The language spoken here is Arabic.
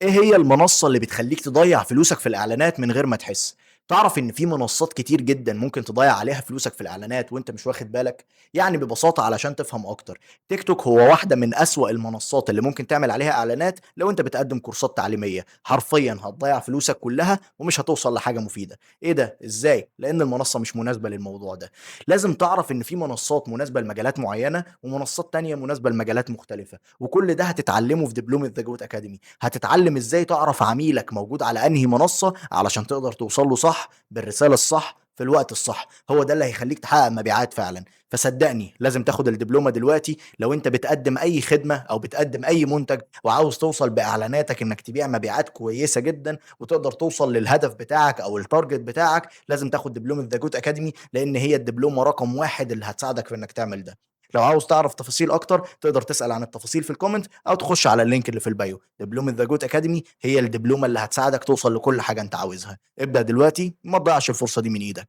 إيه هي المنصة اللي بتخلّيك تضيّع فلوسك في الإعلانات من غير ما تحس؟ تعرف إن في منصات كتير جدًا ممكن تضيّع عليها فلوسك في الإعلانات وأنت مش واخد بالك؟ يعني ببساطة علشان تفهم أكتر، تيك توك هو واحدة من أسوأ المنصات اللي ممكن تعمل عليها إعلانات لو أنت بتقدّم كورسات تعليمية، حرفيًا هتضيّع فلوسك كلّها ومش هتوصل لحاجة مفيدة. إيه ده؟ إزاي؟ لإن المنصة مش مناسبة للموضوع ده. لازم تعرف إن في منصات مناسبة لمجالات معيّنة ومنصات تانية مناسبة لمجالات مختلفة، وكل ده هتتعلّمه في دبلومة The Goat Academy. هتتعلم إزاي تعرف عميلك موجود على أنهي منصة علشان تقدر توصل له صح، بالرسالة الصح، في الوقت الصح، هو ده اللي هيخلّيك تحقق مبيعات فعلًا. فصدّقني لازم تاخد الدبلومة دلوقتي لو أنت بتقدّم أي خدمة أو بتقدّم أي منتج وعاوز توصل بإعلاناتك إنك تبيع مبيعات كويسة جدًا وتقدر توصل للهدف بتاعك أو الtarget بتاعك، لازم تاخد دبلومة The Goat Academy لإن هي الدبلومة رقم 1 اللي هتساعدك في إنك تعمل ده. لو عاوز تعرف تفاصيل أكتر تقدر تسأل عن التفاصيل في الcomment أو تخش على اللينك اللي في البايو. دبلومة ذا جوت اكاديمي هي الدبلومه اللي هتساعدك توصل لكل حاجه انت عاوزها. ابدا دلوقتي ما تضيعش الفرصه دي من ايدك.